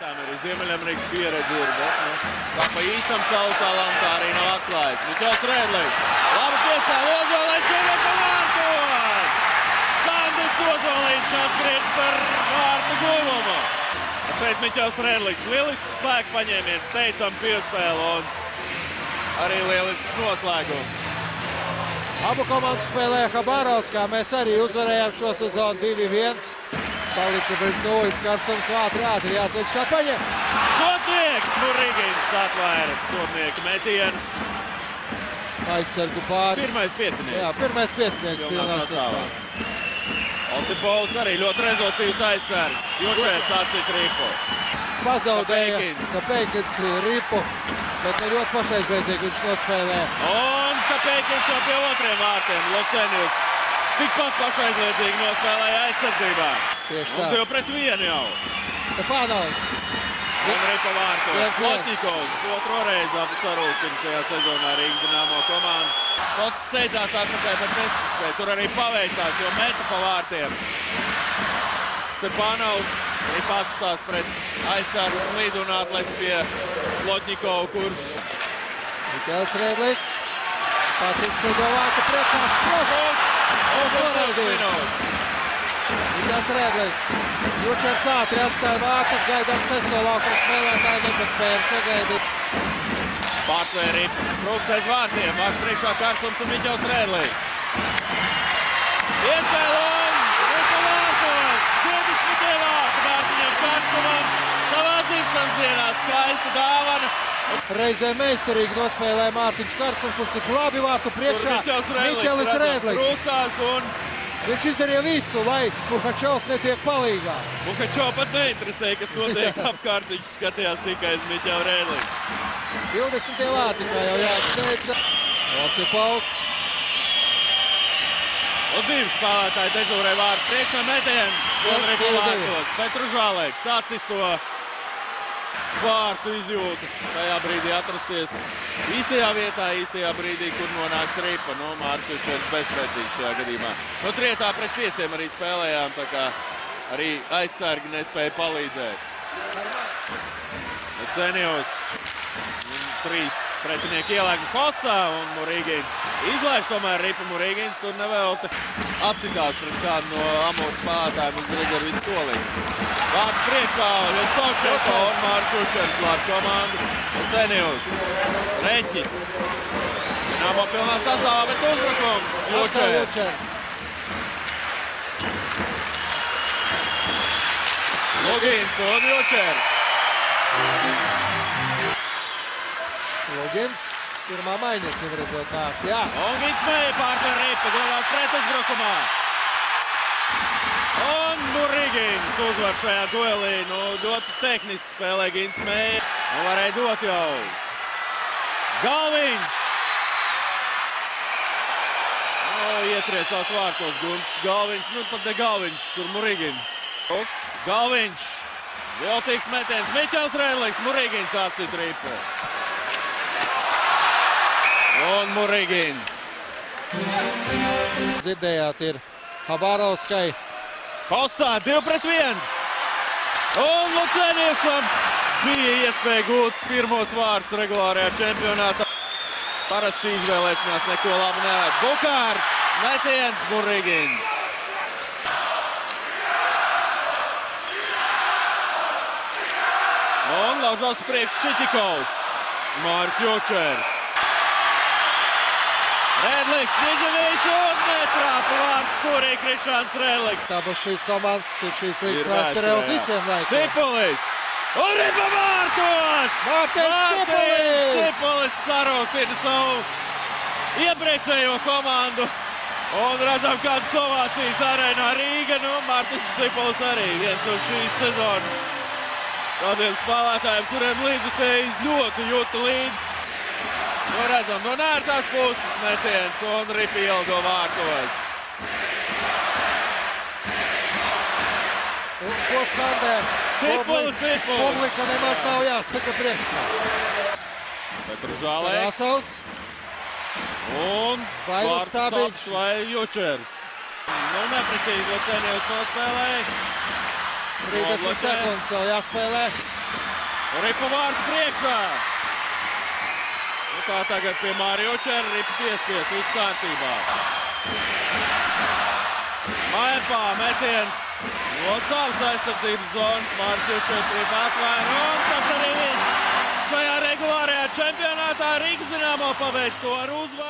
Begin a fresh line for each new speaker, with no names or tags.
Tām arī Ziemeļamerikas pieredze ir, bet kā pa īstam savu talantā arī nav atklājis. Miķels Rēdlis, labi piespēle, Ozoliņš ir pa vārtos! Sandis Ozoliņš atgriežas ar vārtu guvumu. Šeit Miķels Rēdlis, lielisks spēku paņēmiens, teicam piespēle un arī lielisks noslēgums.
Abu komandas spēlē Habarovskā. Mēs arī uzvarējām šo sezonu 2-1. Palika bez 0, Karlsons ātri jāatliek tā paņem.
Sotnieks, Murigins atvairas sotnieku metienu.
Aizsargu pāris.
Pirmais piecinieks.
Jā, pirmais piecinieks.
Pilnā sastāvā. Osipovs arī ļoti rezultīvs aizsargs. Jučers atcīt Ripu.
Pazaudēja Kapēkins Ripu, bet ne ļoti pašaizliedzīgi viņš nospēlē.
Un Kapēkins jau pie otriem vārtiem. Lucenjus tikpat pašaizliedzīgi nospēlēja aizsardzībā.
Tieši tā.
Un 2-1 jau.
Stepānovs.
Un Ripa vārtos. Lotņikovs otro reizi sarūkina šajā sezonā Rīgas Dinamo komandu. Kosts steidzās atpakaļ, bet nespēja. Tur arī paveicās, jo meta pa vārtiem. Stepānovs arī pats tās pret aizsargu slīdu un atlec pie Lotņikovu, kurš
Miķels Rēdlis. Patriks lido vārtu priekšā. Miķels Rēdlis. Jučers ātri atstāja vārtus, gaidām sesto laukuma spēlētāju, nepaspējam sagaidīt.
Pārtvēja Ripa. Trūks aiz vārtiem. Vārts priekšā Karlsons un Miķels Rēdlis. Iespēle un Ripa vārtos. 20. vārtu Mārtiņam Karlsonam. Savā dzimšanas dienā skaista dāvana.
Reizē meistarīgi nospēlēja Mārtiņš Karlsons un cik labi vārtu priekšā Miķelis Rēdlis.
Krustās un
viņš izdarīja visu, lai Puhačovs netiek palīgā.
Puhačov pat neinteresēja, kas notiek apkārt. Viņš skatījās tikai uz Miķelu Rēdli.
20. vārti, kā jau jāteica. Osipovs.
Un divi spēlētāji dežūrē vārtu priekšā metiens. Un Ripa vārtos. Petružālēks sācis to vārtu izjūtu. Tajā brīdī atrasties īstajā vietā, īstajā brīdī, kur nonāks Ripa. Nu, Māris Jučers bezspēcīgs šajā gadījumā. Nu, trietā pret 5 arī spēlējām, tā kā arī aizsargi nespēja palīdzēt. Cenijos 3 pretinieki ielēk Kosā un Murigins izlaiž tomēr Ripa. Murigins tur nevēlti apcitās pret kādu no Amūras spēlētājiem uz rezervis stolīt. Vārtu priekšā Ļostovčenko un Māris Jučers glāb komandu. Cenijos, Reķis. Dinamo pilnā sastāvā, bet uzbrukums Jučers. Lugins un Jučers.
Lugins. Pirmā maiņas jau redzot nākt, jā.
Un Gintsmēja pārtver Ripa, godās pret uzbrukumā. Un Murigins uzvar šajā duelī. Nu, ļoti tehniski spēlē Gintsmēja. Un varēja dot jau. Galviņš. Ietriecās vārtos Gunts. Galviņš, nu pat ne Galviņš, tur Murigins. Galviņš. Viltīgs metiens. Miķels Rēdlis, Murigins atcīt Ripu. Un Murigins.
Dzirdējāt, ir Habarovskai.
Kosā 2-1. Un Lucenjusam bija iespēja gūt pirmos vārdus regulārajā čempionātā. Parasti šī izvēlēšanās neko labu nevajag. Bukārts, metiens, Murigins. Un laužās priekš Šiķikovs. Māris Jučers. Rēdlis, Nižavijs un netrāpa vārtu stūrī Krišāns Rēdlis.
Tāpēc šīs komandas ir šīs līgas vēsturē uz visiem laikiem.
Cipulis! Un Ripa vārtos!
Mārtiņš
Cipulis sarūkina savu iepriekšējo komandu. Un redzam, kādas ovācijas arēnā Rīga. Nu, Mārtiņš Cipulis arī viens no šīs sezonas tādiem spēlētājiem, kuriem līdzutēji ļoti jūta līdzi. Nu, redzam, no nērtās puses metiens un Ripa ielgo vārtos.
Un ko skandē?
Cipuli!
Publika nemaz nav jāsaka priekšā.
Petružālēks.
Jāsaus.
Un
Vainas Stabiņš.
Vai Jučers. Nu, neprecīzi Cenijos nospēlēja.
30 sekundes vēl jāspēlē.
Ripa vārtu priekšā. Nu, tā tagad pie Mārio Čera, Ripa piespiest, viss kārtībā. Maipā metiens no savas aizsardzības zonas. Māris Jučers Ripa atvaina, un tas arī viss. Šajā regulārajā čempionātā Rīgas Dinamo paveic to ar uzvaru.